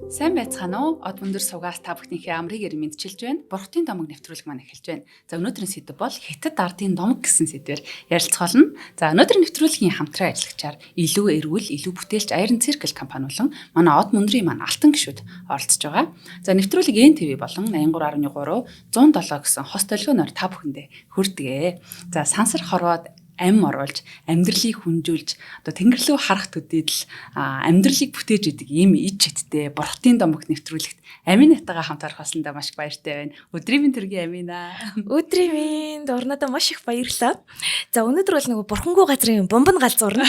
Сайн байцгаана уу? Од өндөр суугаас та бүхнийхээ амрыг мэдчилж байна. Бурхтын домог нэвтрүүлэг маань эхэлж байна. За өнөөдрийн сэдв бол Хятад ардын домог гэсэн сэдвээр ярилцах болно. За өнөөдрийн нэвтрүүлгийн хамтран ажиллагчаар илүү эрүүл, илүү бүтээлч Iron Circle компани болон манай Од мөндрийн маань алтан гишүүд оролцож байгаа. За нэвтрүүлэг НТV болон 83.3 107 гэсэн хос толгойноор та бүхэндээ хүрдэгэ. За сансар хорвоод ам оруулж, амьдралыг хүнжүүлж, одоо тэнгэрлэг харах төдийдл амьдралыг бүтээж идэг ийм иж хэттэй бурхтын домог нэвтрүүлэгт Аминатагаа хамт орох болсондоо маш их баяртай байна. Өдрийн төргийн Амина. Өдрийн минь орнодоо маш их баярлалаа. За өнөөдөр бол нэг бурхангүй газрын бомбон галзуурна.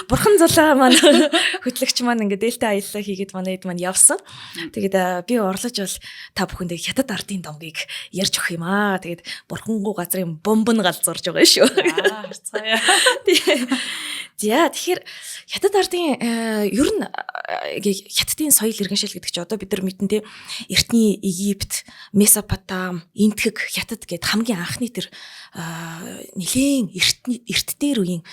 Бурхан зулаа маань хөтлөгч маань ингээд дельта аяллаа хийгээд манай хэд маань явсан. Тэгээд би орлож бол та бүхэндээ Хятад ардын домгийг ярьж өгөх юм аа. Тэгээд бурхангүй газрын бомбон галзуурж байгаа шүү. Харцгаая. За тэгэхээр Хятад ардын ер нь Хятадын соёл иргэншил гэдэг чинь одоо бид нар мэдэн тэ эртний Египт, Месопотам, Энтхэг, Хятад гэд хамгийн анхны тэр нэлээн эрт дээр үеийн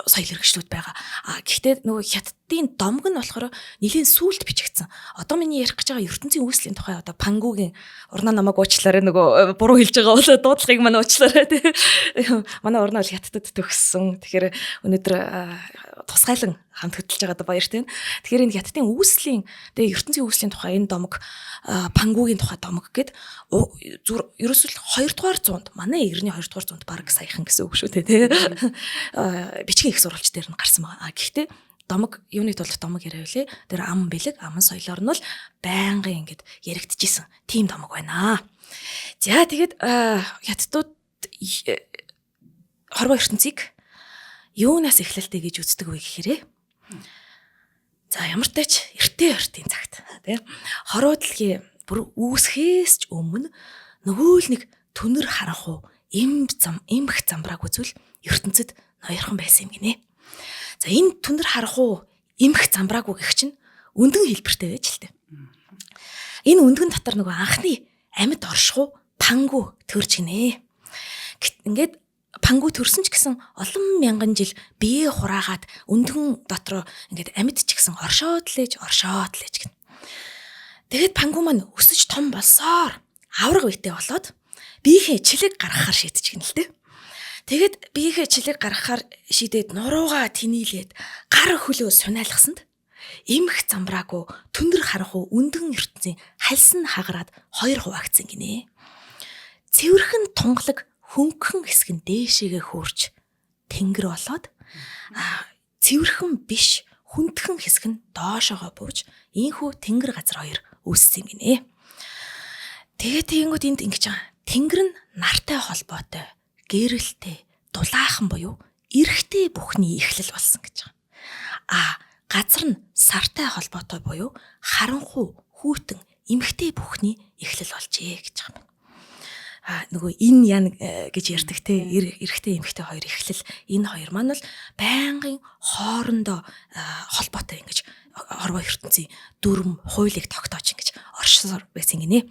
соёл иргэншлүүд байгаа. Гэхдээ нөгөө Хятадын домог нь болохоор нэлээн сүүлд бичигдсэн. Одоо миний ярих гэж байгаа ертөнцийн үүслийн тухай одоо Пангугийн урнаа намайг уучлаарай нөгөө буруу хэлж байгаа бол дуудлагыг маань уучлаарай тий. Манай урнаа бол Хятадд төгссөн. Тэгэхээр өнөөдөр тусгайлан хамт хөтлж байгаадаа баяртай. Тэгэхээр энэ Хятадын үүслийн тэгээ ертөнцийн үүслийн тухай энэ домог Пангугийн тухай домог гэд ерөөсөл 2 дугаар зуунд манай эртний 2 дугаар зуунд баг саяхан гэсэн үг шүү тий. Бичгийн их сурвалж дээр нь гарсан байгаа. Гэхдээ домог юуны тулд домог яриа үлээ. Тэр ам бэлэг, аман соёлоор нь бол байнгын ингэж яригдчихсэн тийм домог байна. За тэгээд Хятадууд хорвоо ертөнцийг юунаас эхлэлтэй гэж үздэг вэ гэхээрээ. За ямар ч тач эртний цагт тий хорвоо дэлхийн бүр үүсхээс ч өмнө нөгөө л нэг түнэр харанхуу эмх замбрааг үзвэл ертөнцид ноёрхон байсан юм гинэ. За энэ түнэр харанхуу эмх замбрааг гэх чинь өндгөн хэлбэртэй байж л дээ. Энэ өндгөн дотор нөгөө анхны амьд оршихуу Пангу төрж гинэ. Ингээд Пангу төрсөн ч гэсэн олон мянган жил бие хураагаад өндгөн дотроо ингээд амьд ч гэсэн оршоод лээж гэнэ. Тэгээд Пангу маань өсөж том болсоор авраг биетэй болоод биеийнхээ чилэг гаргахаар шийдэж гэнэ л дээ. Тэгээд биеийнхээ чилэг гаргахаар шийдээд нуруугаа тэнийлээд гар хөлөө сунаалгасанд эмх замбраагүй түндэр харанхуу өндгөн ертөнцийн хальсан хагараад 2 хуваагдсан гинэ. Цэвэрхэн тунгалаг хөнгөн хэсэг нь дээшээгээ хөөрч тэнгэр болоод цэвэрхэн биш хүндхэн хэсэг нь доошоогоо бууж ийхүү тэнгэр газар 2 үүссэн гинэ. Тэгээд тэгэнгүүт энд ингэж байгаа. Тэнгэр нь нартай холбоотой, гэрэлтэй, дулаахан буюу эрэгтэй бүхний эхлэл болсон гэж байгаа. Газар нь сартай холбоотой буюу харанхуу, хүүтэн, эмэгтэй бүхний эхлэл болжээ гэж байгаа юм. Нөгөө энэ ян гэж ярьдаг те эрэгтэй эмэгтэй 2 эхлэл энэ 2 маань бол байнгын хоорондоо холбоотой ингэж хорвоо ертөнцийн дүрм хуулийг тогтоож ингэж оршсоор байсан гинэ.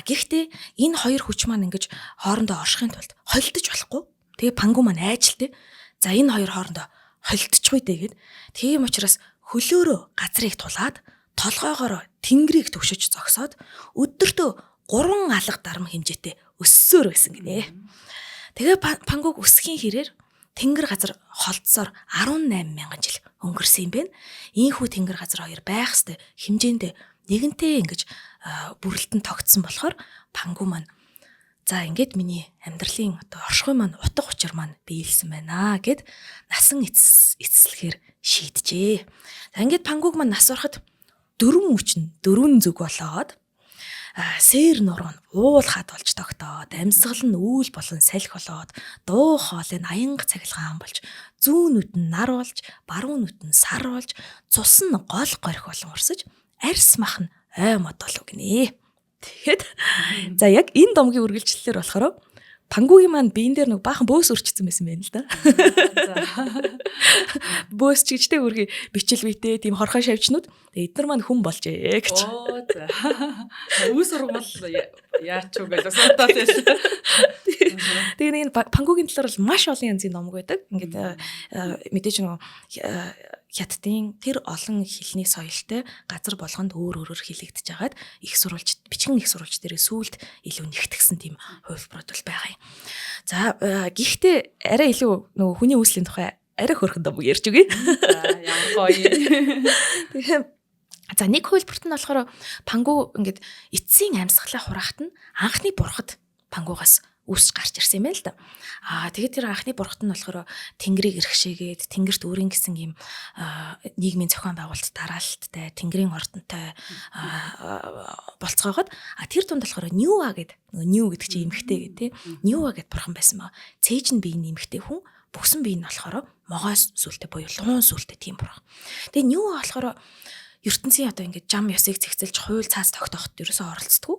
Гэхдээ энэ 2 хүч маань ингэж хоорондоо оршихын тулд холдож болохгүй. Тэгээ Пангу маань айжлтэй. За энэ 2 хоорондоо холдчихгүй дээ гэд. Тийм учраас хөлөөрөө газрыг тулаад толгоогоор тэнгэрийг төвшөж зогсоод өдөртөө 3 алга дарам хэмжээтэй өссөөр байсан гинэ. Тэгээ Пангуг өсөхийн хэрээр тэнгэр газар холдсоор 18 мянган жил өнгөрсөн юм байна. Ийхүү тэнгэр газар 2 байх хэвээр хэмжээндээ нэгэнтээ ингэж бүрэлдэн тогтсон болохоор Пангу маань за ингээд миний амьдралын одоо оршихуй маань утга учир маань биелсэн байна гэд насан эцэслэхээр шийджээ. За ингээд Пангуг маань нас ороход 4 хүчин 4 зүг болоод сэр нуруу нь уулхаад болж тогтоод амьсгал нь үүл болон салхи болоод дуу хоолой нь аянга цахилгаан болж зүүнүүд нь нар болж баруунууд нь сар болж цус нь гол горих болон урсаж арьс мах нь ой мод болов гинэ. Тэгэхэд за яг энэ домгийн үргэлжлэлээр болохоор Пангугийн маань биен дээр нэг баахан бөөс өрчсөн байсан байна л да. Бөөс чигчтэй үрги бичил битээ тийм хорхоо шавчнууд эднэр маань хүн болжээ гэж. Үс ургамал яач уу гэж бодоод байсан. Тэгээ нэг Пангугийн талаар бол маш олон янзын номог байдаг. Ингээд мэдээж нэг хятадын тэр олон хэлний соёлтой газар болгонд өөр өөрөөр хэлэгдэж байгаад их сурвалж бичгэн их сурвалж дээр сүүлд илүү нэгтгсэн тийм хувилбарууд бол байгаа юм. За гэхдээ арай илүү нөгөө хүний үүслийн тухай арай хөрхөн дом ярьж үгүй. За ямар гоё. Тэгэхээр за нэг хувилбарт нь болохоор пангу ингээд эцсийн амьсгалаа хураахт нь анхны бурхад пангугаас үүсч гарч ирсэн юм байна л да. Тэгээд тэр анхны бурхад нь болохоор тэнгэрийг эрхшээгээд тэнгэрт өөрийн гэсэн юм нийгмийн зохион байгуулалт дараалттай тэнгэрийн ордонтой болцоогоод тэр дунд болохоор Ньюа гэдэг Нью гэдэг чинь эмхтэй гэдэг тийм Ньюа гэдэг бурхан байсан ба цээж нь биеийн эмхтэй хүн бүхсэн бие нь болохоор могоос сүлтэй буюу луун сүлтэй тийм бурхан. Тэгээ Ньюа болохоор ертөнцийн одоо ингээд жам ёсыг зэгцэлж хууль цаас тогтооход ерөөсөө оролцдоггүй.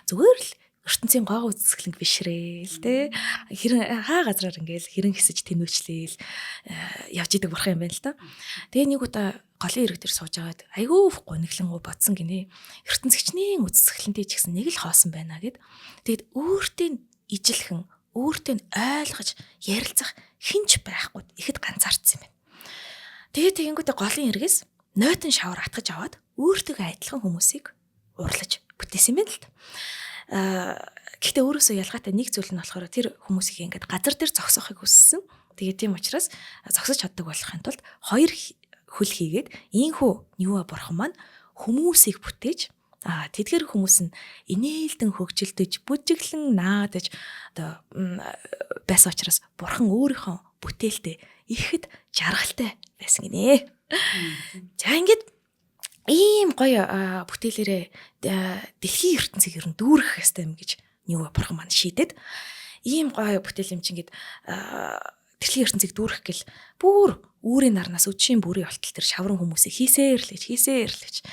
Зүгээр л ертөнцийн гоо үзэсгэлэнг бишрээл те хэрэн хаа газраар ингээл хэрэн хэсэж тэнүүчлээл явж идэг бурхан юм байна л да. Тэгээ нэг удаа голын ирэг дээр сууж агаад айгүй гониглангуу бодсон гинэ. ертөнцөгчнийн үзэсгэлэнтэй ч гэсэн нэг л хоосон байна гэд. Тэгэд өөртөө ижилхэн өөртөө ойлгож ярилцах хинч байхгүй ихэд ганцаардсан юм байна. Тэгээ тэгэнгүүтээ голын иргээс нойтон шавар атгаж аваад өөртөө адилхан хүмүүсийг урлаж бүтээсэн юм байна л да. Гэхдээ өөрөөсөө ялгаатай нэг зүйл нь болохоор тэр хүмүүсийг ингээд газар дээр зогсоохыг хүссэн. Тэгээ тийм учраас зогсож чаддаг болохын тулд хоёр хөл хийгээд ийхүү Ньюа бурхан маань хүмүүсийг бүтээж тэдгээр хүмүүс нь инээлдэн хөгжилдөж бүжиглэн наадаж одоо байсан учраас бурхан өөрийнхөө бүтээлтэй ихэд жаргалтай байсан гинэ. За ингээд ийм гоё бүтээлээрээ дэлхийн ертөнцийг ер нь дүүргэх хэрэгтэй юм гэж Ньюа бурхан маань шийдэд ийм гоё бүтээл юм чинь ингээд дэлхийн ертөнцийг дүүргэх гэл бүр үүрийн нарнаас өчийн бүрийн олтол төр шаврын хүмүүсийг хийсээр л гэж.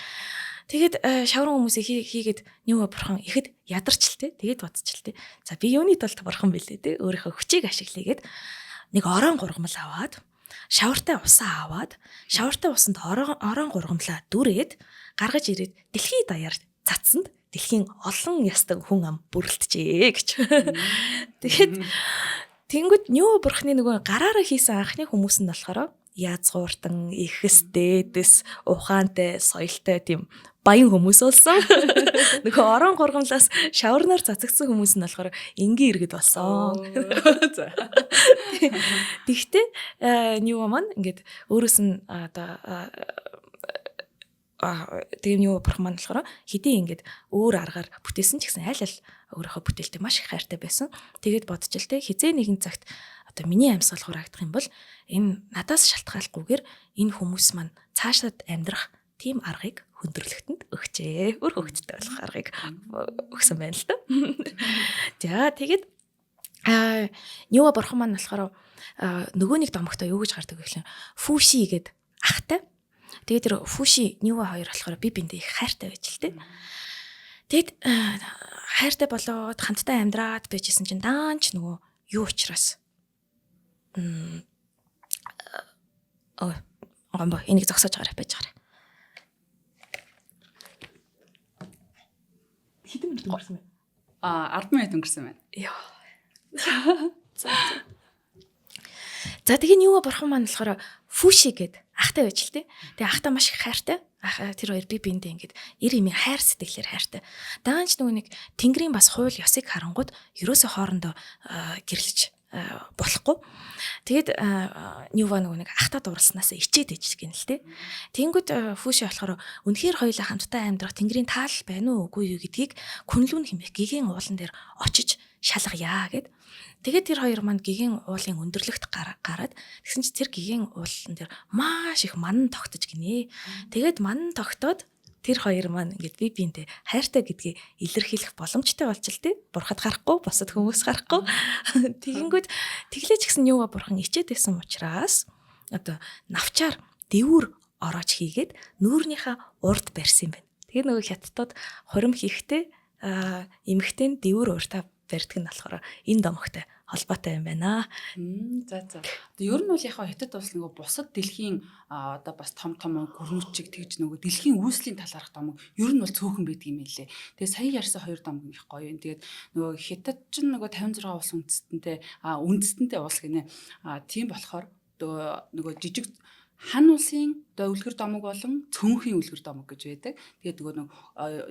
Тэгээд шаврын хүмүүсийг хийгээд Ньюа бурхан ихэд ядарчлээ. Тэгээд бодчихлээ. За би юуны тулд бурхан бэлээ те өөрийнхөө хүчийг ашиглагээд нэг орон гургамал аваад шавартай усаа аваад шавартай усанд орон гургамлаа дүрээд гаргаж ирээд дэлхий даяар цацсанд дэлхийн олон ястаг хүн ам бүрэлдэжээ гэж. Тэгээд тэнгууд Ньюа бурхны нөгөө гараараа хийсэн анхны хүмүүс нь болохоор язгууртан ихэс дээдэс ухаантай соёлтой тийм баян хүмүүс болсон. Нөгөө орон гургамлаас шаварнаар цацагдсан хүмүүс нь болохоор энгийн иргэд болсон. Тэгтээ Ньюа маань ингээд өөрөөс нь одоо тэгээ Ньюа бурхан маань болохоор хэдий ингээд өөр аргаар бүтээсэн ч гэсэн аль өөрийнхөө бүтээлтэй маш их хайртай байсан. Тэгээд бодчихлээ хизээ нэгэн цагт одоо миний амьсгал хураагдах юм бол энэ надаас шалтгаалгүйгээр энэ хүмүүс маань цаашаад амьдрах тийм аргыг хөндөрлөгтөнд өгчээ. Өөр хөвгттэй болох аргыг өгсөн байна л да. За тэгээд Ньюа бурхан маань болохоор нөгөө нэг домогтой юу гэж гардаг гэхлээр Фүши гээд ахтай. Тэгээд тэр Фүши Ньюа хоёр болохоор би биндээ их хайртай байж л дээ. Тэгэд хайртай болоод хамтдаа амьдраад байжсэн чинь даанч нөгөө юу учраас гомбо энийг зогсоож гарах байж байгаа. Хэдэн минут өнгөрсөн бэ? 10 минут өнгөрсөн байна. Яа. За тэгээ Ньюа бурхан маань болохоор Фүши гээд ахтай байж л тээ. Тэгээ ахтай маш их хайртай. Тэр хоёр би биэндээ ингээд эр имийн хайр сэтгэлээр хайртай. Даанч нөгөө нэг тэнгэрийн бас хууль ёсыг харангууд ерөөсөө хоорондоо гэрлэж болохгүй. Тэгэд Ньюа нөгөө нэг ахтаа дурласнаас ичээд иж гин л тээ. Тэнгүүд Фүши болохоор үнэхээр хоёулаа хамтдаа амьдрах тэнгэрийн таал байна уу үгүй юу гэдгийг күнлүүн хэмээх гигийн уулан дээр очиж шалгая гэд. Тэгээд тэр хоёр манд гигийн уулын өндөрлөгт гараад тэгсэн чи тэр гигийн уулан дээр маш их манан тогтож гинэ. Тэгээд манан тогтоод тэр хоёр маань ингээд би биэндээ хайртай гэдгийг илэрхийлэх боломжтой болж л тээ. Бурхад гарахгүй, босод хүмүүс гарахгүй. Тэгэнгүүт тэглээч гэсэн Ньюа бурхан ичээд байсан учраас одоо навчаар дэвүр ороож хийгээд нүүрнийхээ урд барьсан юм байна. Тэгээ нөгөө хятадд хорим хийхдээ эмэгтэй нь дэвүр уртаа барьдаг нь болохоор энэ домогтой холбоотой юм байна. За. Ер нь бол яг хятад улс нөгөө бусад дэлхийн одоо бас том гүрнүчиг тэгж нөгөө дэлхийн үүслийн талаарх домог ер нь бол цөөхөн байдаг юм лээ. Тэгээ сая ярьсан хоёр домог их гоё юм. Тэгээд нөгөө хятад ч нөгөө 56 улс үндэстэнтэй улс гинэ. Тийм болохоор нөгөө жижиг хан улсын Одоо үлгэр домог болон цөөнхийн үлгэр домог гэж байдаг. Тэгээд нөгөө нэг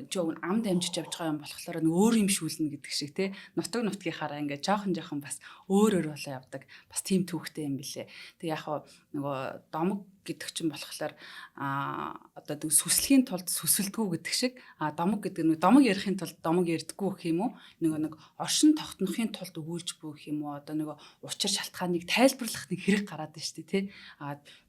жоо ам дамжиж явж байгаа юм болохоор нөгөө өөр юм шүүлнэ гэдэг шиг тий. Нутгийнхаараа ингээд жоохон бас өөр болоо явдаг. Бас тийм төвхтэй юм билэ. Тэг яг нөгөө домог гэдэг чинь болохоор одоо сүслэхийн тулд сүсэлдгүү гэдэг шиг домог гэдэг нэг домог ярихын тулд домог ярьдаггүй гэх юм уу нэг оршин тогтнохын тулд өгүүлж буй гэх юм уу одоо нэг учир шалтгааныг тайлбарлах нэг хэрэг гараад байна шүү дээ тий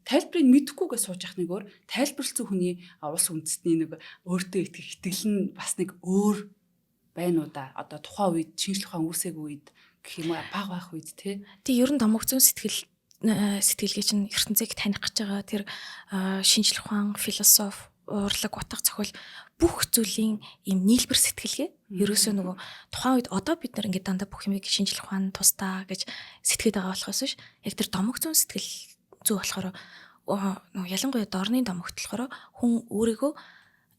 тайлбарыг мэдэхгүйгээ сууж явах нэг өөр тайлбарлсан хүний улс үндэстний нэг өөртөө итгэх итгэл нь бас нэг өөр байна уу да одоо тухайн үед шинжлэх ухаан үүсээгүй үед гэх юм уу баг байх үед тий ер нь домог зүүн сэтгэлгээ чинь ертөнцийг таних гэж байгаа тэр шинжлэх ухаан, философи, урлаг, утга зохиол бүх зүйлийн ийм нийлбэр сэтгэлгээ. Ерөөсөө нөгөө тухайн үед одоо бид нар ингээд дандаа бүх юмыг шинжлэх ухаан тусдаа гэж сэтгэхэд байгаа болохоос биш. Яг тэр домог зүүн сэтгэл зүй болохоор нөгөө ялангуяа дорны домогт болохоор хүн өөрийгөө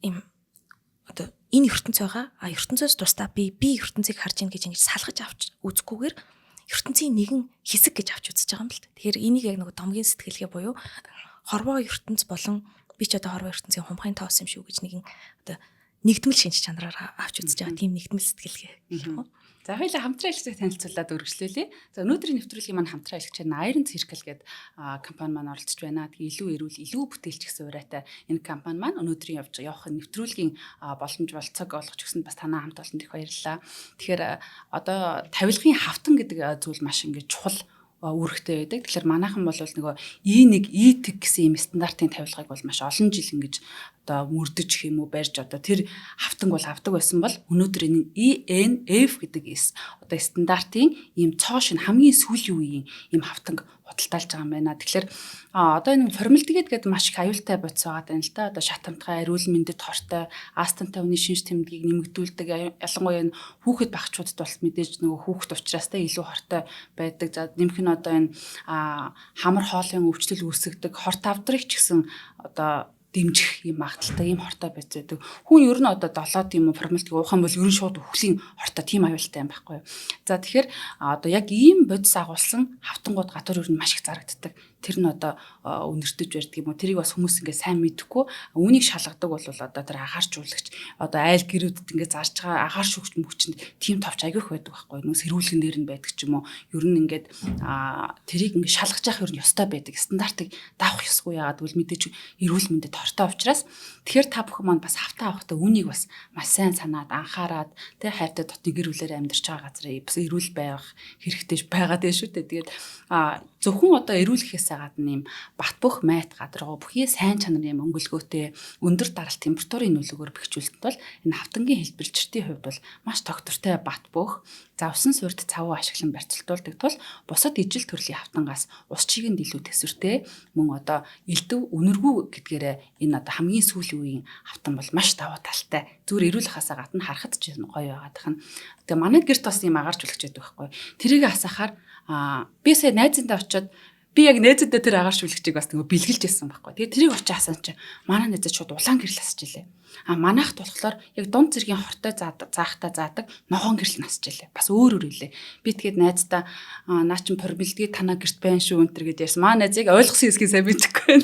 ийм одоо энэ ертөнц байгаа. ертөнцөөс тусдаа би ертөнцийг харж ийн гэж ингэж салгаж авч үзэхгүйгээр ертөнцийн нэгэн хэсэг гэж авч үзэж байгаа юм л та. Тэгэхээр энийг яг нэг домгийн сэтгэлгээ буюу хорвоо ертөнц болон би ч одоо хорвоо ертөнцийн хумхайн тоос юм шүү гэж нэгэн одоо нэгдмэл шинж чанараар авч үзэж байгаа тийм нэгдмэл сэтгэлгээ гэх юм уу. За хоёулаа хамтран ажиллаж танилцуулаад өргөжлүүлье. За өнөөдрийн нэвтрүүлгийн маань хамтран ажиллагч Iron Circle гэдэг компани маань оролцож байна. Тэгээ илүү эрүүл, илүү бүтээлч гэсэн урайтай энэ компани маань өнөөдрийн явах нэвтрүүлгийн боломж болцоог олгож өгсөнд бас танаа хамт олон их баярлалаа. Тэгэхээр одоо тавилгын хавтан гэдэг зүйл маш ингэж чухал үүрэгтэй байдаг. Тэгэхээр манайхан бол нөгөө E1 E-тэг гэсэн юм стандартын тавилгыг бол маш олон жил ингэж одоо мөрдөж гэх юм уу барьж одоо тэр хавтанг бол авдаг байсан бол өнөөдөр энэ ENF гэдэг одоо стандартын ийм цоо шин хамгийн сүүлийн үеийн ийм хавтанг худалдаалж байгаа юм байна. Тэгэхээр одоо энэ формалдегид гэдэг маш их аюултай бодис байгаа юм л да. Одоо шат хамтгай, эрүүл мэндэд хортой, астантай хүний шинж тэмдгийг нэмэгдүүлдэг. Ялангуяа энэ хүүхэд багчуудад бол мэдээж нөгөө хүүхэд учраас та илүү хортой байдаг. За нэмэх нь одоо энэ хамар хоолын өвчлөл үүсгдэг хорт авдрыг ч гэсэн одоо дэмжих юм магадaltaй ийм хортой байж байдаг. Хүн ер нь одоо 7 тийм формалдыг уух юм бол ер нь шууд өхлийн хортой тийм аюултай юм байхгүй юу. За тэгэхээр одоо яг ийм бодис агуулсан хавтангууд гадуур ер нь маш их зарагддаг. Тэр нь одоо үнэртэж барьдаг юм уу. Тэрийг бас хүмүүс ингээ сайн мэдэхгүй. Үүнийг шалгадаг бол одоо тэр агаарчуулагч одоо айл гэрүүдэд ингээ зарж байгаа агаар шүүгч мөвчөнд тийм товч агиох байдаг байхгүй юу. Нүс хэрүүлгэн дээр нь байдаг ч юм уу. Ер нь ингээд тэрийг ингээ шалгаж явах ер нь ёстой байдаг. Стандартыг даах ёсгүй яагаад гэвэл мэдээж эрүүл мэндэд хортой учраас тэгэхээр та бүхэн маань бас хавтаа авахдаа үнийг бас маш сайн санаад анхаарад тэ хайртай дотны гэр бүлээр амьдарч байгаа газраа бас эрүүл байх хэрэгтэй байгаад байна шүү дээ. Тэгээд зөвхөн одоо эрүүлэхээс гадна юм бат бөх майт гадаргуу бүхий сайн чанарын юм өнгөлгөөтэй өндөр даралт температурын нөлөөгөөр бэхжүүлэлтэнд бол энэ хавтангийн хэлбэрчдийн хувьд бол маш тогтвортой бат бөх завсан суурьд цавуу ашиглан барьцалтуулдаг тул бусад ижил төрлийн хавтангаас ус чигэнд илүү тэсвэртэй мөн одоо элдв үнэргүй гэдгээрээ энэ одоо хамгийн сүүлийн үеийн хавтан бол маш давуу талтай зүгээр эрүүл хасаа гадна харахад ч гоё байгаад тахна. Тэгээ манай гэрт бас юм агаарч үлгэж байдаг байхгүй. Тэрийг асахаар би сая найзандаа очиод би яг найзандаа тэр агаарч үлгчийг бас нөгөө бэлгэлж байсан байхгүй. Тэгээ тэрийг очиж асаан чи манай найзад шууд улаан гэрэл асаж илээ. Манайхт болохоор яг дунд зэргийн хортой заахтаа заадаг ногоон гэрэл насж илээ. Бас өөр илээ. Би тэгээд найздаа наа чин формалдгийг танаа гэрт байна шүү өнтер гэж ярьсан. Маа найзыг ойлгосон хэсгийг сайн мэдчихгүй.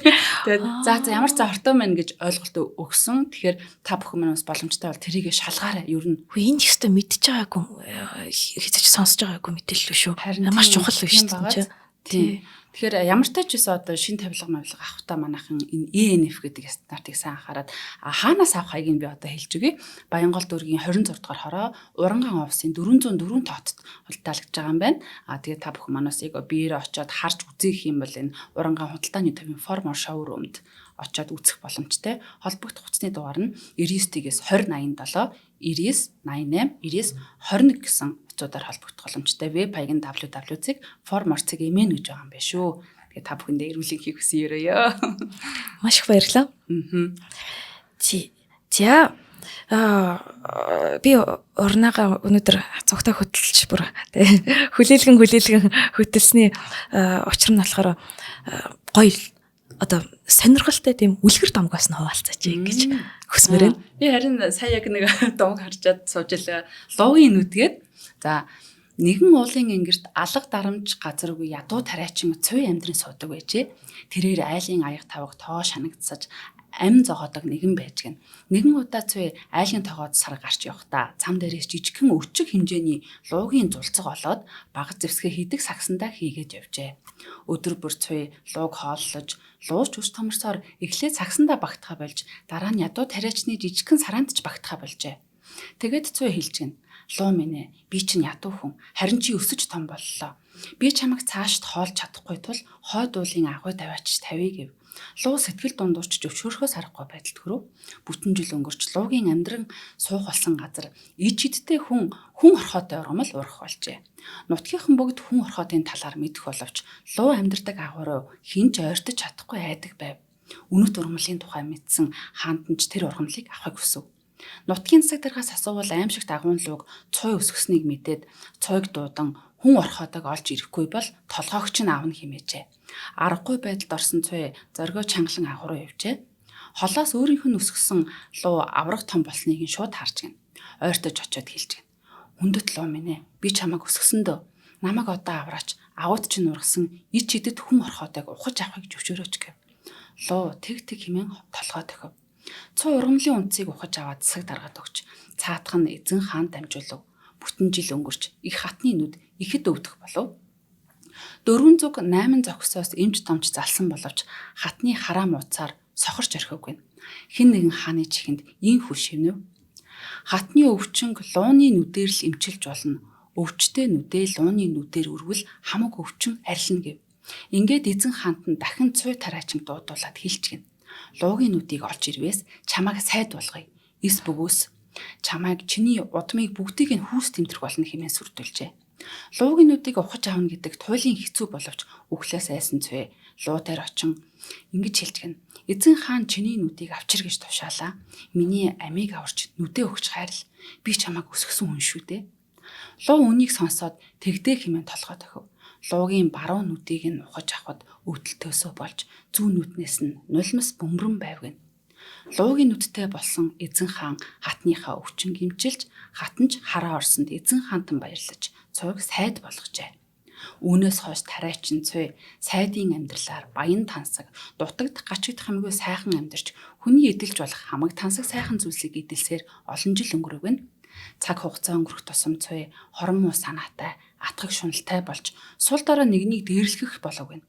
Тэгээд за ямар за хортой байна гэж ойлголт өгсөн. Тэгэхээр та бүхэн маань бас боломжтой бол тэрийг шалгаарай. Ер нь энэ ч гэсэн мэдчихэж байгаагүй хэзээ ч сонсож байгаагүй мэдээлэл шүү. Маш чухал шүү дээ. Тийм. Тэгэхээр ямар ч тач байсан одоо шин тавилга мавилга авахтаа манайхан энэ ENF гэдэг стандартыг сайн анхаарад хаанаас авах хайгийг би одоо хэлж өгье. Баянгол дүүргийн 26 дугаар хороо Уранган офисын 404 тоотод худалдаалагдж байгаа юм байна. Тэгээд та бүхэн манаас яг биеэрээ очиод харж үзэх юм бол энэ Уранган худалдааны төвийн формор шоурумд очиод үзэх боломжтой. Холбогдох хугацны дугаар нь 99-ээс 2087 9988 9921 гэсэн утсуудаар холбогдох боломжтой. Веб хаяг нь www.formor.cgmn гэж байгаа юм байна шүү. Тэгээ та бүхэндээ эрүүлэг хийх хүсэн ерөөё. Маш их баярлалаа. За би урнаага өнөөдөр цогтой хөдөлж бүр хүлээлгэн хөдөлсөний учир нь болохоор гоё одоо сонирхолтой тийм үлгэр домгоос нь хуваалцаач гэж хүсмээр байна. Би харин сая яг нэг домог харжаад сууж илаа. Ловын нүдгээд за Нэгэн уулын ангирт алга дарамж газаргүй ядуу тариачин цуй амьдрын суудаг байжээ. Тэрээр айлын аяг тавга тоо шанагдсаж ам зогоодог нэгэн байж гэн. Нэгэн удаа цуй айлын тоогоод сар гарч явахдаа цам дээрээс жижигхэн өчиг хэмжээний луугийн зулцэг олоод багц зэвсгээ хийдэг сагсандаа хийгээд явжээ. Өдөр бүр цуй лууг хооллож, лууч ус томорсоор эхлээд сагсандаа багтахаа болж дараа нь ядуу тариачны жижигхэн сараантч багтахаа болжээ. Тэгээд цуй хэлж гэн. Луу минь ээ, би чинь ядуу хүн. Харин чи өсөж том боллоо. Би чамайг цаашд хоолж чадахгүй тул хойд уулын агуй даваач тавья гэв. Луу сэтгэл дундуурч зөвшөөрөхөөс аргагүй байдалд хүрв. Бүтэн жил өнгөрч луугийн амьдран суух болсон газар иж идтэй хүн орхоотой ургамал урах болжээ. Нутгийнхан бүгд хүн орхоотын талаар мэдэх боловч луу амьдардаг агууруу хинч ойртож чадахгүй айдаг байв. Үнэт ургамлын тухай мэдсэн хаанд нь тэр ургамлыг авахыг хүсв. Нутгийн засаг даргаас асуувал аимшигт агуун лууг цой өсгснийг мэдээд цойг дуудан хүн орходог олж ирэхгүй бол толгоогч нь аавна хэмээжээ. Аргагүй байдалд орсон цой зоргоо чангалан агууруу явжээ. Холоос өөрийнх нь өсгсөн луу аврах том болсныг нь шууд харж гэн. Ойртож очиод хэлж гэн. Хүндэт луу минь ээ, би чамайг өсгсөндөө намайг одоо авраач, агууд чинь ургасан ич идэд хүн орходог ухаж авахыг зөвшөөрөөч гэв. Луу тэг хэмээн толгой тохив. Цой ургамлын үнцийг ухаж аваад засаг даргаад өгч цаадах нь эзэн хаан дамжуулав. Бүтэн жил өнгөрч их хатны нүд ихэд өвдөх болов. 408 зохисоос эмч томч залсан боловч хатны хараа мууцаар сохорч орхивгүй. Хэн нэгэн хааны чихэнд ийн хүл шивнэв. Хатны өвчнг лууны нүдээр л эмчилж болно. Өвчтэй нүдээ лууны нүдээр өргөл хамаг өвчин арилна гэв. Ингээд эзэн хаант нь дахин цуй тариачин дуудуулаад хэлж гин. Луугийн нүдийг олж ирвээс чамайг сайд болгоё. Эс бөгөөс чамайг чиний удмыг бүгдийг нь хүүс тэмдэрх болно хэмээн сүрдүүлжээ. Луугийн нүдийг ухаж авна гэдэг туйлын хэцүү боловч үхлээс айсан цвэ луу дээр очин ингэж хэлж гэн. Эзэн хаан чиний нүдийг авчир гэж тушаалаа. Миний амийг аварч нүдээ өгч хайрл. Би чамайг өсгсөн хүн шүү дээ. Луу үнийг сонсоод тэгдэ хэмээн толгой тохив. Луугийн баруун нүдийг нь ухаж авахд өвдөлтөөсөө болж зүүн нүднээс нь нулимс бөмбөрөн байвгэн. Луугийн нүдтэй болсон эзэн хаан хатныхаа өвчин гимчилж хатанч хараа орсонд эзэн хаантан баярлаж цуйг сайд болгожээ. Үүнээс хойш тариачин цуй сайдын амьдралаар баян тансаг, дутагдах гачигдах хамгүй сайхан амьдарч хүний эдэлж болох хамаг тансаг сайхан зүйлсийг эдэлсээр олон жил өнгөрөв. Цаг хугацаа өнгөрөх тусам цуй хорон муу санаатай, атгах шуналтай болж сул дараа нэгнийг дээрлэхэх болов гэн.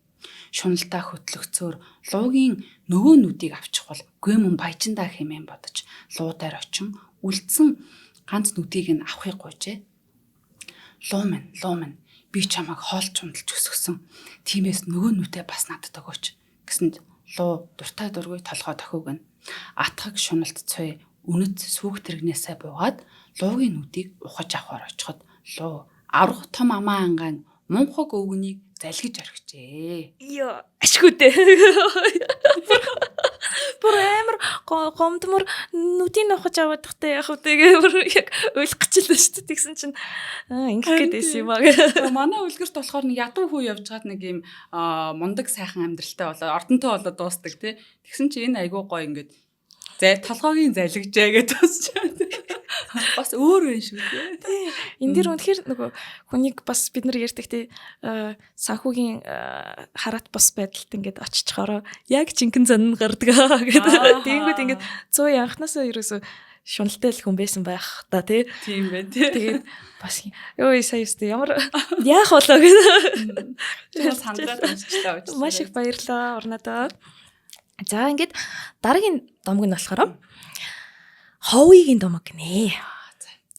Шуналтаа хөтлөгцөөр луугийн нөгөө нүдийг авчих бол гүмэн баяжиндаа хэмээн бодож луу дээр очин үлдсэн ганц нүдийг нь авахыг гуйжээ. Луу минь би чамайг хоолж чундалж өсгсөн. Тиймээс нөгөө нүдээ бас надад өгөөч гэсэнд луу дуртай дургүй толгой тохивгэн. Атгах шуналт цуй үнэт сүүх тэрэгнээсээ буугаад луугийн нүдийг ухаж авахар очиход луу аврах том амаа ангаан мунхаг өвгөнийг залгиж орхижээ. Йоо, ашгүйдээ. Бүр амар гомдмор нүдийг ухаж аваад тахтай яг үгүй яг ойлгох гэжлээ шүү дээ. Тэгсэн чинь ингэх гээд байсан юм аа. Манай үлгэрт болохоор нэг ядуу хүү явж гад нэг юм мундаг сайхан амьдралтай болоод ордонтой болоод дуустдаг тий. Тэгсэн чинь энэ айгуу гоё ингээд толгойн залгижээ гэдээ босч. Бас өөр байх шүү дээ. Энэ дэр үнэхээр нөгөө хүнийг бас бид нар ярьдаг тий санхүүгийн хараат бос байдалд ингээд очичхороо яг жинхэнэ зан гардаг гэдэг. Тэгэнгүүт ингээд 100 анханасаа ерөөсө шуналтай л хүн байсан байх та тий. Тийм байна тий. Тэгээд бас ёо сая өстө ямар яах болоо гэдэг. Тэр сандраад уншчлаа. Маш их баярлалаа орнодоо. За ингээд дараагийн домог нь болохоор ховигийн домог гинэ.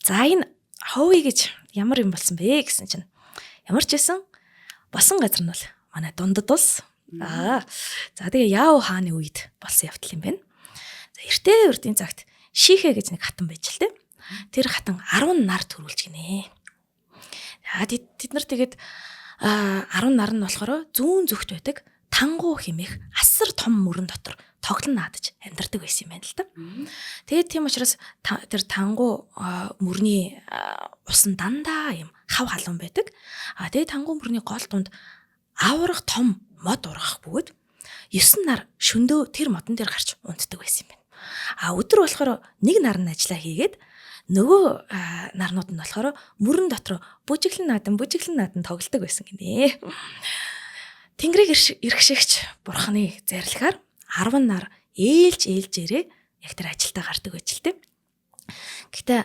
За энэ ховий гэж ямар юм болсон бэ гэсэн чинь ямар ч байсан босон газар нь бол манай дундад улс. За тэгээ Яав хааны үед болсон явдал юм байна. За эртээ урдын цагт Шихэ гэж нэг хатан байж л тэ. Тэр хатан 10 нар төрүүлж гинэ. За тэд нар тэгээд 10 нар нь болохоор зүүн зүгт байдаг тангуу хэмээх асар том мөрөн дотор тоглон наадаж амьдардаг байсан юм байна л да. Тэгээд тийм учраас тэр тангуу мөрний усан дандаа юм хав халуун байдаг. Тэгээд тангуу мөрний гол дунд аврах том мод ургах бөгөөд 9 нар шөндөө тэр модон дээр гарч унтдаг байсан юм байна. Өдөр болохоор нэг нар нь ажиллаа хийгээд Нөгөө нарнууд нь болохоор мөрөн дотор бүжиглэн наадан тоглодог байсан гинэ. Тэнгэрийг эргшигч бурхны зарилгаар 10 нар ээлжээрээ яг тэр ажилдаа гардаг байж л тээ. Гэхдээ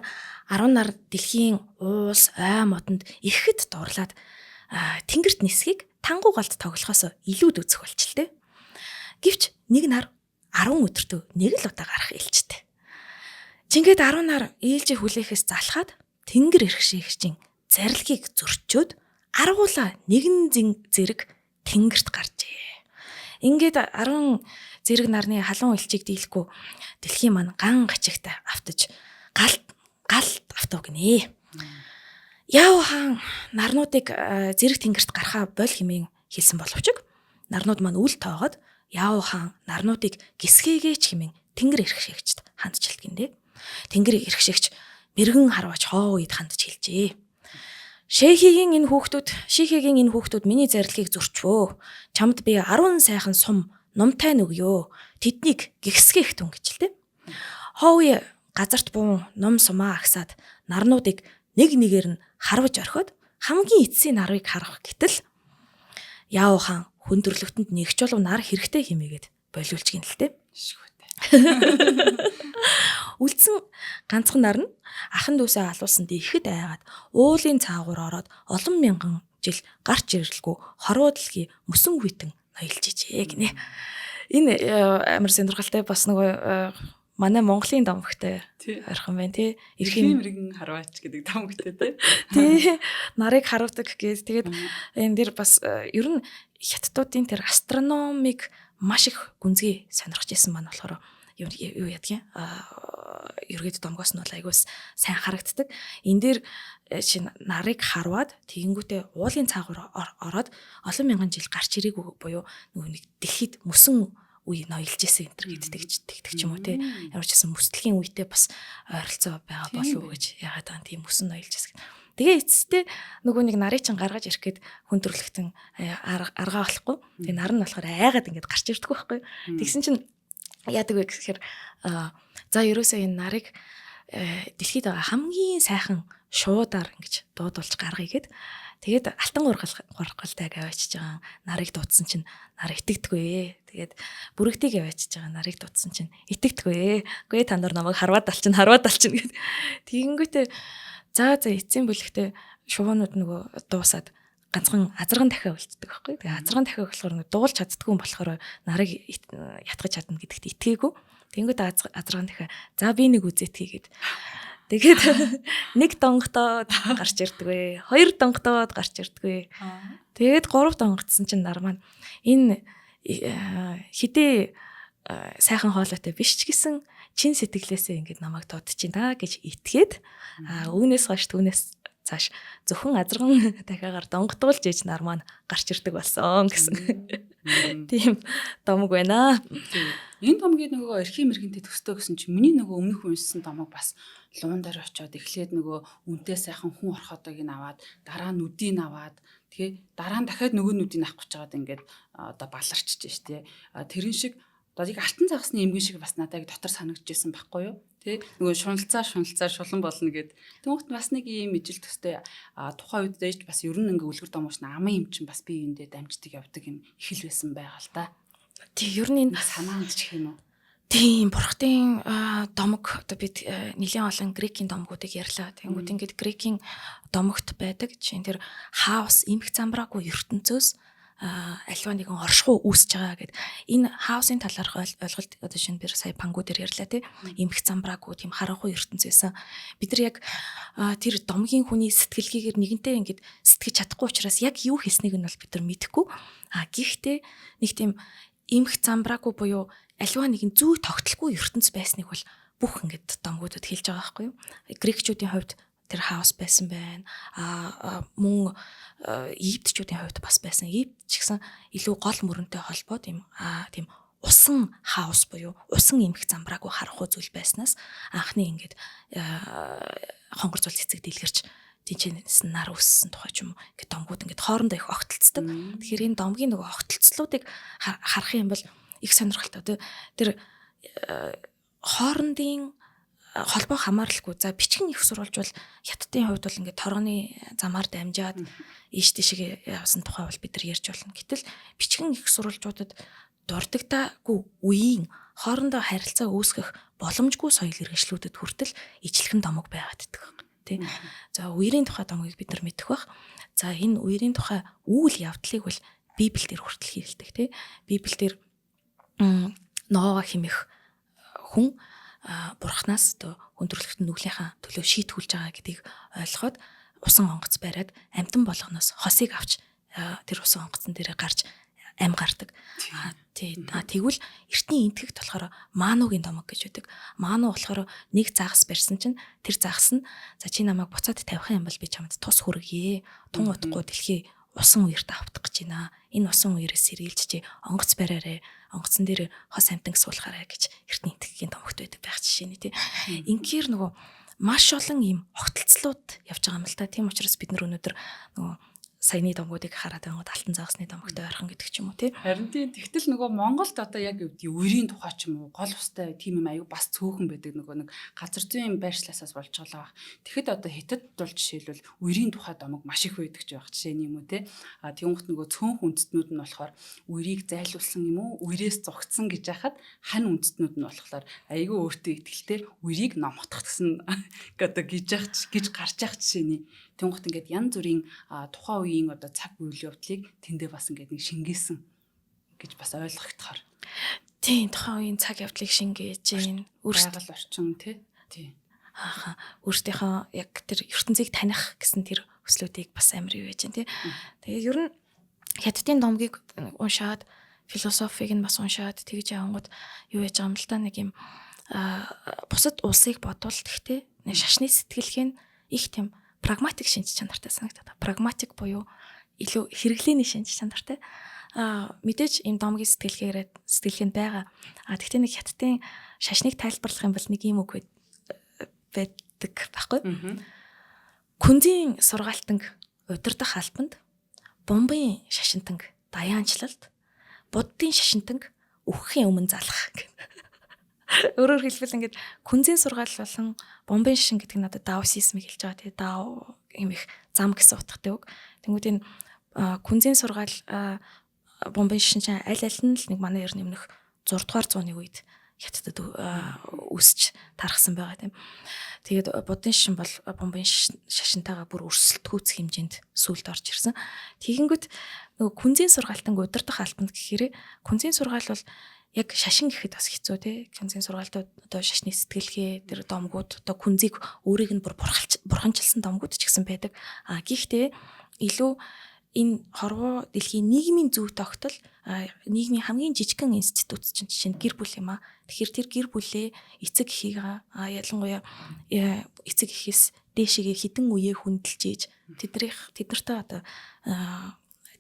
10 нар дэлхийн уус, ой модонд ихэд дурлаад тэнгэрт нисхийг тангуу галд тоглохоос илүүд үзэх болчихлоо. Гэвч нэг нар 10 өдөртөө нэг л удаа гарах ээлжтэй. Жингээд 10 нар ээлжээ хүлээхээс залхаад тэнгэр эрхшигчийн зарилгийг зөрчөөд аргуула нэгэн зэрэг тэнгэрт гарчээ. Ингээд 10 зэрэг нарны халуун элчийг дийлэхгүй дэлхийн маань ган гачигтай автаж галт автав гинэ. Яав хаан нарнуудыг зэрэг тэнгэрт гарахаа боль хэмээн хэлсэн боловч нарнууд маань үл тоогоод яав хаан нарнуудыг гисгээгээч хэмээн тэнгэр эрхшигчд хандж хэлгэн дээ. Тэнгэр эрхшигч мэрэгэн харваач хоо үед хандж хэлжээ. Шейхийн энэ хүүхдүүд миний зарилгийг зөрчвөө. Чамд би 10 сайхан сум номтай нөгөө. Тэднийг гисгээх түн гэж л дээ. Хоои газарт буун ном сумаа агсаад нарнуудыг нэг нэгээр нь харваж орхиод хамгийн эцсийн нарыг харах гэтэл яав хаан хөндөрлөгтөнд нэгч болов нар хэрэгтэй хэмээгээд болиулж гин л дээ. Үлдсэн ганцхан нар нь ахан дүүсээ алуулсанд ихэд айгаад уулын цаагуур ороод олон мянган жил гарч ирэлгүй хорвоо дэлхий мөсөн хүйтэн ноёлж ижээ гинэ. Энэ амар сонирхолтой бас нөгөө манай Монголын домогтой ойрхон байна тий. Эрхийн мэрэгэн харваач гэдэг домогтой тий. Нарыг харуулдаг гэж. Тэгээд энэ дэр бас ер нь хятадуудын тэр астрономик маш их гүнзгий сонирхож байсан маань болохоор юу ядгийн ергээд домгоос нь бол айгуус сайн харагддаг. Энэ дээр нарыг харваад тэгэнгүүтээ уулын цаагуур ороод олон мянган жил гарч ирээгүй буюу нөгөө нэг дэлхийд мөсөн үе ноёлж исэн энэ гэдэгдэг ч юм уу те. Ямар ч гэсэн мөслөгийн үедээ бас ойролцоо байгаа болов уу гэж яагаад байгаа тийм мөсөн ноёлж исэн. Тэгээ эцэстээ нөгөө нэг нарыг чинь гаргаж ирэх гээд хүндрэлтэн аргаа болохгүй. Тэгээ нар нь болохоор айгаад ингээд гарч ирдэг байхгүй. Тэгсэн чинь яадаг вэ гэхээр за ерөөсөө энэ нарыг дэлхийд байгаа хамгийн сайхан шуудаар ингэж дуудулж гаргая гэд тэгээд алтан гургалтай аваачиж байгаа нарыг дуудсан чинь нар итгэдэггүй. Тэгээд бүрэгтийг аваачиж байгаа нарыг дуудсан чинь итгэдэггүй. Үгүй та нар намайг харваад алчин гэд. Тэгэнгүүтээ за эцсийн бүлэгтээ шувуунууд нөгөө дуусаад ганцхан азарган дахиа үлддэг байхгүй. Тэгээ азарган дахиа болохоор нөгөө дуулж чаддгүй юм болохоор нарыг ятгах чадна гэдэгт итгээгүй. Тэнгүүд азарган дахиа за би нэг үзээт хийгээд тэгээд нэг донготоод гарч ирдэг вэ. Хоёр донготоод гарч ирдэг вэ. Тэгээд гурав донготсон чинь нар маань энэ хидээ сайхан хоолойтой биш ч гэсэн чин сэтгэлээсээ ингэж намайг дуудчихна гэж итгээд үүнээс хойш түүнээс цааш зөвхөн азарган дахиагаар донготуулж ээж нар маань гарч ирдэг болсон гэсэн. Тийм домог байна. Энэ домгийн нөгөө эрхийн мэрэгэнтэй төстөө гэсэн чинь миний нөгөө өмнөх үнсэн домог бас луун дээр очиод эхлээд нөгөө үнтэй сайхан хүн орхотойг нь аваад дараа нь нүдийг аваад тэгээ дараа нь дахиад нөгөө нүдийг авах гэж байгаад ингээд одоо баларчж штэ. Тэрэн шиг одоо яг алтан цагсны эмгэн шиг бас надад дотор санагдчихсэн байхгүй юу? Тэ нөгөө шуналцаа шулан болно гэд. Тэгмэт бас нэг ийм ижил төстэй тухайн үед ээж бас ер нь ингээ үлгэр домооч амын юм чинь бас би эндээ дамждаг явдаг юм их л байсан байгаа л та. Тэг ер нь энэ санаанд ч гэх юм уу? Тийм бурхтын домог одоо бид нэлийн олон грекийн домгуудыг ярьлаа. Тэнгүүд ингээд грекийн домогт байдаг чинь тэр хаус эмх замбраагүй ертөнцөөс альва нэгэн оршихуй үүсэж байгаа гэд энэ хаусын талаарх ойлголт одоо шинэ би сая пангуу дээр ярьлаа тий эмх замбраагүй тийм харанхуй ертөнц байсан. Бид нар яг тэр домгийн хүний сэтгэлгээгээр нэгэнтээ ингээд сэтгэж чадахгүй учраас яг юу хийснийг нь бол бид нар мэдэхгүй. Гэхдээ нэг тийм эмх замбраагүй буюу альва нэгэн зүй тогтолгүй ертөнц байсныг бол бүх ингээд домгуудад хэлж байгаа байхгүй юу. Грекчүүдийн хувьд тэр хаус байсан байна. Мөн Египтчүүдийн хувьд бас байсан. Египт ч гэсэн илүү гол мөрөнтэй холбоо тийм усан хаус буюу усан эмх замбраагүй харанхуй зүйл байснаас анхны ингээд хонгор зул цэцэг дэлгэрч тэнчэнээс нар өссөн тухай ч юм уу ингээд домгууд ингээд хоорондоо их огтлцдаг. Тэгэхээр энэ домгийн нөгөө огтлцлуудыг харах юм бол их сонирхолтой. Тэр хоорондын холбоо хамааралгүй. За бичгэн их сурвалж бол хятадын хувьд бол ингээд торгоны замаар дамжаад ийш тийшээ явсан тухай бол бид нар ярьж болно. Гэтэл бичгэн их сурвалжуудад дурддагтаагүй үеийн хоорондоо харилцаа үүсгэх боломжгүй соёл иргэншлүүдэд хүртэл ижлэхэн домог байгаад байдаг тий. За үерийн тухай домгийг бид нар мэдэх бах. За энэ үерийн тухай үйл явдлыг бол Библиэлд хүртэл хэлдэг тий. Библиэлд Ноога хэмэх хүн бурхнаас одоо хүндрэлт нүглийнхаа төлөө шийтгүүлж байгаа гэдгийг ойлгоход усан онгоц бариад амтан болгоноос хосыг авч тэр усан онгоцон дээрээ гарч ам гардаг. Тэгвэл эртний энтгэгт болохоор маануугийн домог гэж байдаг. Маануу болохоор нэг загас барьсан чинь тэр загас нь за чи намайг буцаад тавих юм бол би чамд тус хүргье. Тун утгагүй дэлхий усан үерт автах гэж байна. Энэ усан үерээс сэргийлж чи онгоц бариараа онгоцон дээр хос амтан суулгаарай гэж эртний энтгэгийн домогт байдаг байх жишээ нь тий. Ингээр нөгөө маш олон ийм огтлцлууд явж байгаа юм л та. Тийм учраас бид нар өнөөдөр нөгөө саяны домгуудыг хараад байгаа алтан загасны домогтой ойрхон гэдэг ч юм уу тий. Харин тийм тэгтэл нөгөө Монголд одоо яг үерийн тухай ч юм уу гол устай тийм юм аюу бас цөөхөн байдаг нөгөө нэг газар зүйн байршлаасаас болж байгаа. Тэгэхэд одоо хятад бол жишээлбэл үерийн тухай домог маш их байдаг ч байх жишээ юм уу тий. Тэгүнгт нөгөө цөөнх үндэстнүүд нь болохоор үерийг зайлуулсан юм уу үерээс зогтсон гэж яхад хань үндэстнүүд нь болохоор аюу өөртөө ихтгэлээр үерийг номхотох гэсэн одоо гэж гарч явах жишээний. Тэнгуут ингээд янз бүрийн тухайн үеийн одоо цаг үйл явдлыг тэндээ бас ингээд нэг шингээсэн гэж бас ойлгогдохоор. Тийм тухайн үеийн цаг явдлыг шингээж гин байгаль орчин тий. Өөртөөхөө яг тэр ертөнцийг таних гэсэн тэр хүслүүдийг бас амар юу яаж тий. Тэгээ ер нь хятадын домгийг уншаад философиг нь бас уншаад тэгж явангууд юу яаж байгаа юм л та нэг юм бусад улсыг бодвол тэгтээ нэг шашны сэтгэлгээ нь их тийм прагматик шинж чанартай санагдаад. Прагматик буюу илүү хэрэглээний шинж чанартай. Мэдээж ийм домгийн сэтгэлгээнд байгаа. Тэгтээ нэг хятадын шашныг тайлбарлах юм бол нэг юм үг байдаг байхгүй. Күнзийн сургаалтанг удирдах албанд, бомбын шашинтанг даяанчлалт, буддын шашинтанг өгөхийн өмнө залах гэх. Өөрөөр хэлбэл ингээд күнзийн сургаал болон бомбын шашин гэдэг нь одоо даосизмыг хэлж байгаа. Тэгээ дао гэмэх зам гэсэн утгатай үг. Тэнгүүд энэ күнзийн сургаал бомбын шашин чинь аль нь л нэг манай ер нэмнэх 6 дугаар зууны үед хятадд үсч тархсан байгаа тийм. Тэгээд буддын шашин бол бомбын шашинтайгаа бүр өрсөлдөхүүц хэмжээнд сүлд орж ирсэн. Тэгэнгүүт нөгөө күнзийн сургаалтанг удирдах албанд гэхээр күнзийн сургаал бол яг шашин гэхэд бас хэцүү тий. Күнзийн сургаалтууд одоо шашны сэтгэлгээ, тэр домгууд одоо күнзийг өөрийг нь бүр бурханчилсан домгууд ч гэсэн байдаг. Гэхдээ илүү энэ хорвоо дэлхийн нийгмийн зөв тогтол нийгмийн хамгийн жижигхэн институт чинь жишээ нь гэр бүл юм аа. Тэгэхээр тэр гэр бүлээ эцэг эхийг ялангуяа эцэг эхээс дээшээгээ хідэн үеэ хүндэлж ийж тэднэртэй одоо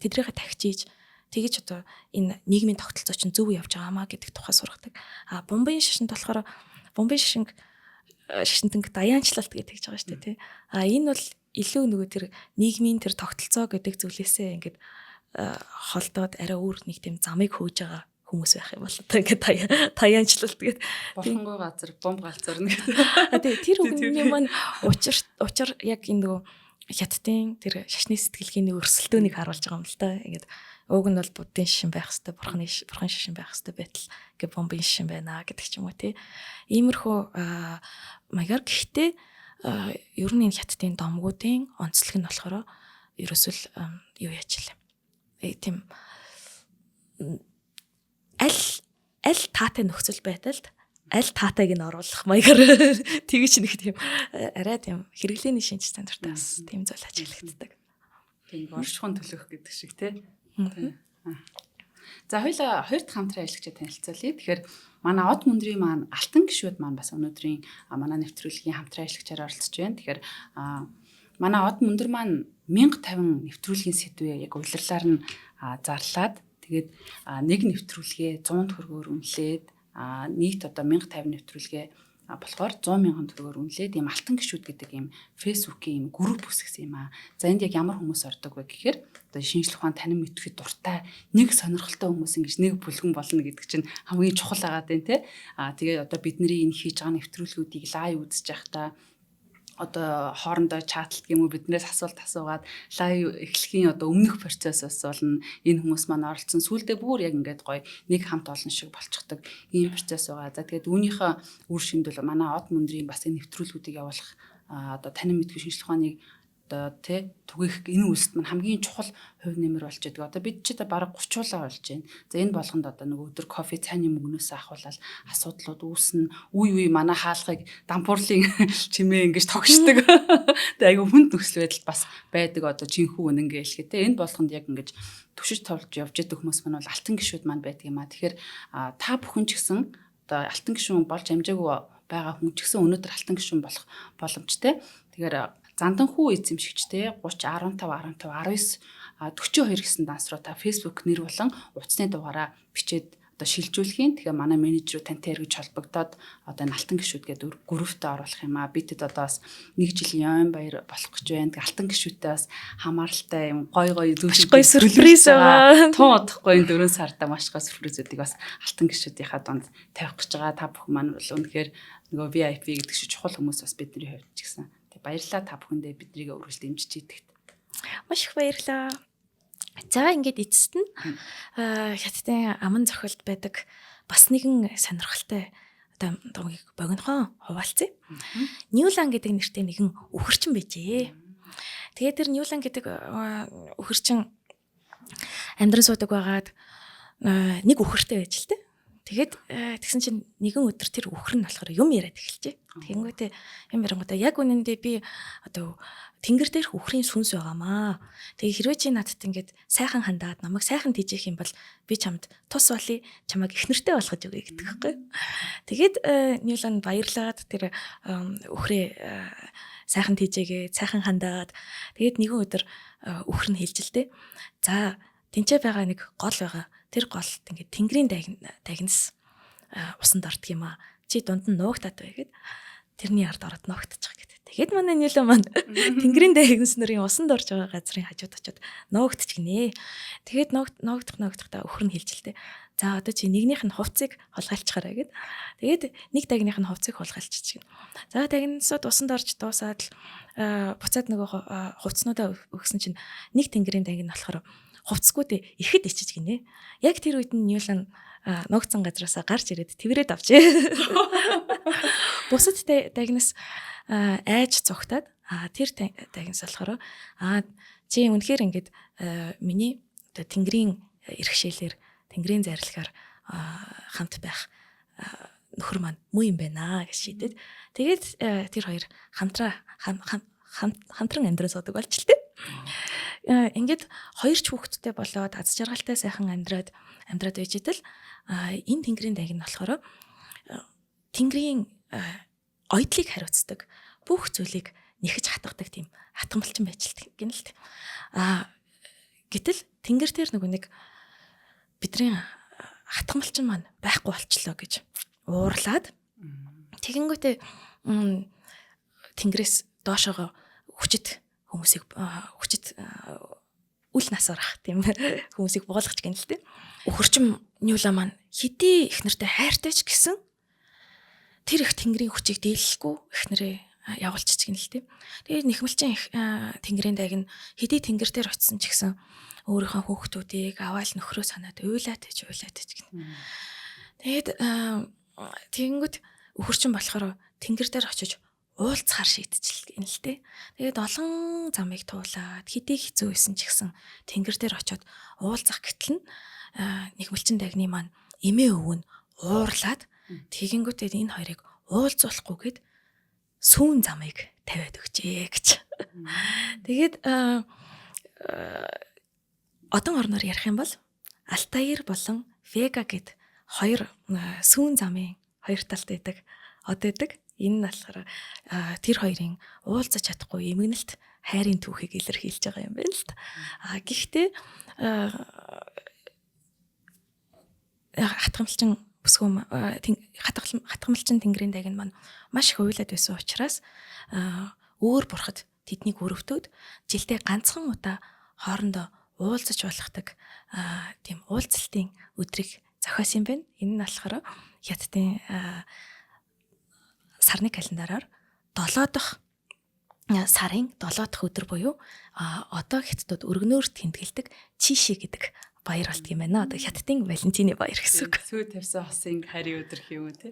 тэдрийгээ тахиж ийж тэгэж одоо энэ нийгмийн тогтолцоо чинь зөв явж байгаамаа гэдэг тухай сургадаг. Бомбын шашинт болохоор бомбын шашинтанг даяанчлалт гэдэг ч байгаа шүү дээ тий. Энэ бол илүү нөгөө тэр нийгмийн тэр тогтолцоо гэдэг зүйлээсээ ингээд холдоод арай өөр нэг тийм замыг хөөж байгаа хүмүүс байх юм бол одоо ингээд даяанчлалт гэдэг. Болохгүй газар бомб галзарна гэдэг. Тэр үгний маань учир яг энэ нөгөө хятадын тэр шашны сэтгэлгээний өрсөлдөөнийг харуулж байгаа юм л та. Ингээд уг нь бол буддын шашин байх хэвээр бурхан шашин байх хэвээр байтал гэ бомбын шашин байна гэдэг ч юм уу тий. Иймэрхүү маягаар гэхдээ ер нь энэ хятадын домгуудын онцлог нь болохоор ерөөсөл юу яачлаа. Тийм аль таатай нөхцөл байдалд аль таатайг нь оруулах маягаар тэгэж нэг тийм арай тийм хэрэглээний шинж стандарттай бас тийм зүйл ажиглагддаг. Тийм оршихуун төлөх гэдэг шиг тий. За хоёулаа хоёр дахь хамтран ажиллагчид танилцуулъя. Тэгэхээр манай од мөндрийн маань алтан гишүүд маань бас өнөөдрийн манай нэвтрүүлгийн хамтран ажиллагчаар оролцож байна. Тэгэхээр манай од мөндөр маань 1050 нэвтрүүлгийн сэдвээ яг улирлаар нь зарлаад тэгээд нэг нэвтрүүлгээ 100 төгрөгөөр үнэлээд нийт одоо 1050 нэвтрүүлгээ болохоор 100,000 төгрөгөөр үнэлээд ийм алтан гишүүд гэдэг ийм фэйсбүүкийн ийм групп үсгэсэн юм аа. За энд яг ямар хүмүүс ордог вэ гэхээр одоо шинжлэх ухаан танин мэдхэд дуртай нэг сонирхолтой хүмүүс ингэж нэг бүлгэн болно гэдэг чинь хамгийн чухал агаад байна те. Тэгээд одоо бидний энэ хийж байгаа нэвтрүүлгүүдийг лайв үзэж байхдаа одоо хоорондоо чатлт юм уу биднээс асуулт асуугаад лайв эхлэхийн одоо өмнөх процессоос болно энэ хүмүүс маань оролцсон сүулдэ бүр яг ингээд гоё нэг хамт олон шиг болчихдог ийм процесс байгаа. За тэгээд үүнийхээ үр шимдэл манай од мөндрийн бас энэ нэвтрүүлгүүдийг явуулах одоо танин мэдгүй шинжлэх ухааныг одоо тий түгээх энэ үйлсэд маань хамгийн чухал хувь нэмэр болж байгаа. Одоо бид ч бараг 30% болж байна. За энэ болгонд одоо нэг өдөр кофе цайны мөнгнөөс ахуулаад асуудлууд үүснэ. Үе манай хаалгыг дампуурлын чимээ ингэж тогшдог. Тэгээ айгу хүнд нөхцөл байдал бас байдаг одоо жинхүү үнэн гэлгээ тий энэ болгонд яг ингэж төвшиж тавлж явж идэх хүмүүс маань бол алтан гишүүд маань байдаг юм аа. Тэгэхээр та бүхэн ч гэсэн одоо алтан гишүүн болж амжаагүй байгаа хүн ч гэсэн өнөөдөр алтан гишүүн болох боломжтой. Тэгэхээр занданхүү эзэмшигчтэй 30 15 19 42 гэсэн дансруу та Facebook нэр болон утасны дугаараа бичээд одоо шилжүүлэхийн. Тэгэхээр манай менежер тантай эргэж холбогдоод одоо энэ алтан гишүүд гэдэг группт оруулах юм аа. Бидэд одоо бас 1 жилийн баяр болох гэж байна. Тэгээ алтан гишүүдтэй бас хамааралтай юм гой зүйл гоё сюрприз байгаа. Тун удахгүй 4 сарда маш гой сюрпризүүдийг бас алтан гишүүдийнхаа донд тавих гэж байгаа. Та бүхэн маань бол үнэхээр нөгөө VIP гэдэг шиг чухал хүмүүс бас бидний хувьд ч гэсэн баярлалаа та бүхэндээ биднийг өргөж дэмжиж идэгт. Маш их баярлалаа. За ингээд эцэст нь хятадын аман зохиолд байдаг бас нэгэн сонирхолтой одоо томгийг богинохон хуваалцъя. Ньюлан гэдэг нэртэй нэгэн үхэрчин байжээ. Тэгээд тэр Ньюлан гэдэг үхэрчин амьдран суудаг байгаад нэг үхэртэй байж л тэ. Тэгээд тэгсэн чинь нэгэн өдөр тэр үхэр нь болохоор юм яриад эхэлжээ. Тэгэнгүүтээ юм ярангуудаа яг үнэндээ би одоо тэнгэр дээрх үхрийн сүнс байгаамаа. Тэгээ хэрвээ чи надад ингээд сайхан хандаад намайг сайхан тийжих юм бол би чамд тус болъё, чамайг эхнэртэй болгож өгье гэдэг хэвгүй. Тэгээд Ньюлан баярлаад тэр үхрээ сайхан тийжээгээ, сайхан хандаад тэгээд нэгэн өдөр үхэр нь хэлж л дээ. За тэнцээ байгаа нэг гол байгаа. Тэр голд ингээд тэнгэрийн дагнас усанд ордог юм аа. Чи дунд нь нуугтаад бай гэд тэрний ард ороод нуугтчих гэдэг. Тэгэхэд манай Ньюлан маань тэнгэрийн дагнас нарын усанд орж байгаа газрын хажууд очиод нуугтчихнэ. Тэгээд нуугдахдаа өхөр нь хэлжилтэй. За одоо чи нэгнийх нь хувцсыг хулгайлчихараа гэд. Тэгээд нэг дагных нь хувцсыг хулгайлчихчихна. За дагнасууд усанд орж дуусаад буцаад нөгөө хувцснуудаа өгсөн чинь нэг тэнгэрийн даг нь болохоор хувцсгуудээ ихэд ичиж гинэ. Яг тэр үед нь Ньюлан нуугдсан газраасаа гарч ирээд твэрэд авчээ. Бусад дагнас айж цогтаад тэр дагнас болохоор чи үнэхээр ингээд миний оо тэнгэрийн иргэшээлэр тэнгэрийн зарлахаар хамт байх нөхөр маань муу юм байна гэж шийдээд тэгээд тэр хоёр хамтран амьдран суудаг болчихлоо. Ингээд хоёр ч хүүхэдтэй болоод аз жаргалтай сайхан амьдраад байж идэл энэ тэнгэрийн даг нь болохоор тэнгэрийн ойдлыг хариуцдаг бүх зүйлийг нэхэж хатгадаг тийм хатгамлчин байжлдаг гэнэ л. Гэтэл тэнгэр дээр нөгөө нэг бидний хатгамлчин маань байхгүй болчлоо гэж уурлаад тэгэнгүүтээ тэнгэрээс доошоо хүчит хүмүүсийг үл насарах тийм хүмүүсийг буулгах гэнэ л дээ. Өхөрчм Ньюлан маань хэдий эхнэртэй хайртай ч гэсэн тэр их тэнгэрийн хүчийг дийлэхгүй эхнэрээ явуулчих гэнэ л дээ. Тэгээд нэхмэлчин тэнгэрийн даг нь хэдий тэнгэр дээр очисон ч гэсэн өөрийнхөө хүүхдүүдийг аваал нөхрөө санаад уйлаад гэнэ. Тэгээд тэгэнгүүт өхөрчм болохоор тэнгэр дээр очиж уулзахаар шийдчихлээ гэнэ л дээ. Тэгээд олон замыг туулаад хэдий хэцүү байсан ч гэсэн тэнгэр дээр очиод уулзах гэтэл нь нэхмэлчин дагны маань эмээ өвөө нь уурлаад тэгэнгүүтээ энэ хоёрыг уулзуулахгүйгээд сүүн замыг тавиад өгчээ гэж. Тэгээд одон орноор ярих юм бол Алтаир болон Вега гэд хоёр сүүн замын хоёр талд байдаг од байдаг. Энэ нь болохоор тэр хоёрын уулзаж чадахгүй эмгэнэлт хайрын түүхийг илэрхийлж байгаа юм байна л та. Гэхдээ хатгамлчин бүсгүм хатгамалчин тэнгэрийн дайг нь маань маш их уйлаад байсан учраас өөр бурхад тэднийг өрөвтөөд жилдээ ганцхан удаа хоорондоо уулзаж болгодог тийм уулзалтын өдрийг зохиосон юм байна. Энэ нь болохоор хятадын сарны календараар 7 дахь сарын 7 дахь өдөр буюу одоо хятадууд өргөнөөр тэмдэглэдэг чиши гэдэг баяр болт юм байна. Одоо хятадын Валентины баяр гэсэн үг. Сүү тавьсан хосын хари өдөр хэв үү те.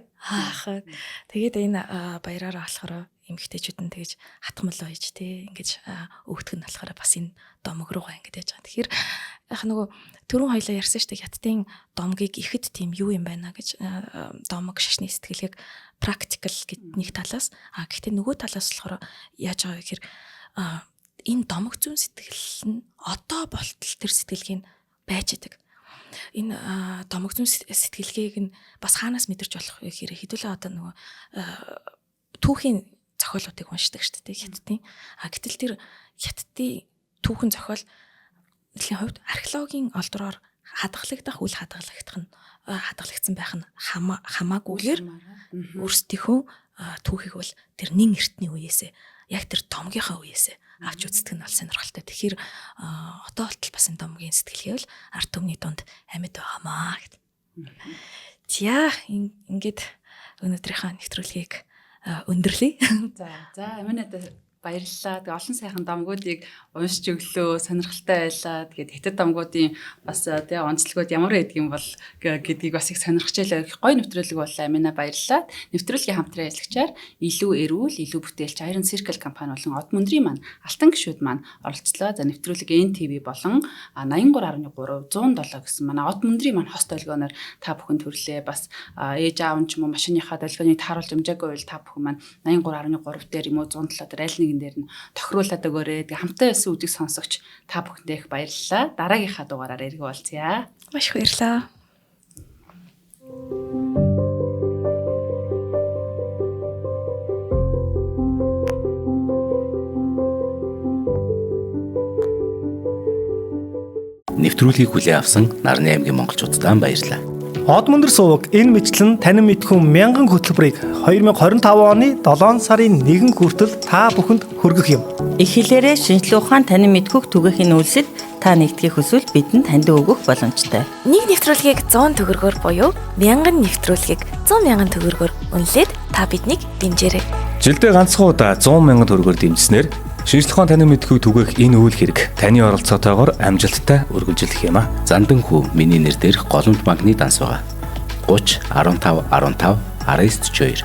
Тэгээд энэ баяраараа болохоор эмэгтэйчүүд нь тэгж хатгамал байж те ингэж өгдөг нь болохоор бас энэ домог руугаа ингэж яаж байгаа. Тэгэхээр яг нөгөө түрүүн хоёлаа ярьсан шүү дээ хятадын домгийг ихэд тийм юу юм байна гэж домог шашны сэтгэлгээг практикал гэд нэг талаас гэхдээ нөгөө талаас болохоор яаж байгаа вэ гэхээр энэ домог зүүн сэтгэл нь одоо болтол төр сэтгэлгийг байж идэг. Энэ домог зүүн сэтгэлгээг нь бас хаанаас мэдэрч болох вэ гэхээр хэдүүлээ одоо нөгөө түүхийн зохиолуудыг уншдаг шүү дээ хятадын. Гэтэл тэр хятадын түүхэн зохиол нэлийн хувьд археологийн олдроор хадгалагдах үл хадгалагдсан байх нь хамаагүйгээр өөрсдийнхөө түүхийг бол тэр нэн эртний үеэсээ яг тэр домгийнхаа үеэсээ авч үздэг нь бол сонирхолтой. Тэгэхээр одоо болтол бас энэ домгийн сэтгэлгээ бол ард түмний дунд амьд байгаамаа гэд. За ингээд өнөөдрийнхөө нэвтрүүлгийг өндөрлөе. За аминадаа баярлалаа. Тэгээ олон сайхан домгуудыг уншиж өглөө сонирхолтой байлаа. Тэгээд хятад домгуудын бас тэгээ онцлогуд ямар байдаг юм бол гэдгийг бас их сонирхож байлаа. Гоё нэвтрүүлэг боллоо. Амина баярлалаа. Нэвтрүүлгийн хамтран ажиллагчаар илүү эрүүл, илүү бүтээлч Iron Circle компани болон Од мөндрийн маань алтан гишүүд маань оролцлоо. За нэвтрүүлэг NTV болон 83.3 107 гэсэн манай Од мөндрийн маань хост долгионоор та бүхэн төрлөө. Бас ээж аав нь ч юм уу машиныхаа долгионыг тааруулж амжаагүй бол та бүхэн маань 83.3 дээр юм уу 107 дээр аль нэгэн дээр нь тохируулаад өгөөрэй. Тэгээ хамтаа ясан үдийг сонсогч та бүхэндээ их баярлалаа. Дараагийнхаа дугаараар эргэж уулзъя. Маш их баярлалаа. Нэвтрүүлгийг хүлээн авсан Нарны аймгийн монголчуудаа баярлалаа. Од мөндөр суваг энэ мэтлэн танин мэдхүн 1000 хөтөлбөрийг 2025 оны 7 сарын 1 хүртэл та бүхэнд хүргэх юм. Их хэлээрээ шинжлэх ухаан танин мэдхүг түгээхийн үйлсэд та нэгтгэх хүсвэл бидэнд хандив өгөх боломжтой. Нэг нэвтрүүлгийг 100 төгрөгөөр буюу 1000 нэвтрүүлгийг 100,000 төгрөгөөр үнэлээд та биднийг дэмжээрэй. Жилдээ ганцхан удаа 100,000 төгрөгөөр дэмжснээр шинжлэх ухаан танин мэдхүг түгээх энэ үйл хэрэг таны оролцоотойгоор амжилттай өргөжлөх юм а. Зандан хүү миний нэр дээрх голомт банкны данс байгаа. 30 15 15 1942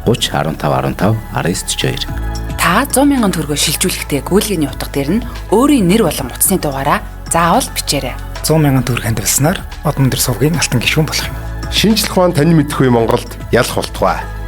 30 15 15 1942 Та 100,000 төгрөгөөр шилжүүлэхдээ гүйлгээний утга дээр нь өөрийн нэр болон утасны дугаараа заавал бичээрэй. 100,000 төгрөг хандвалснаар Од мөндөр сувгийн алтан гишүүн болох юм. Шинжлэх ухаан танин мэдхгүй Монголд ялах болтугай.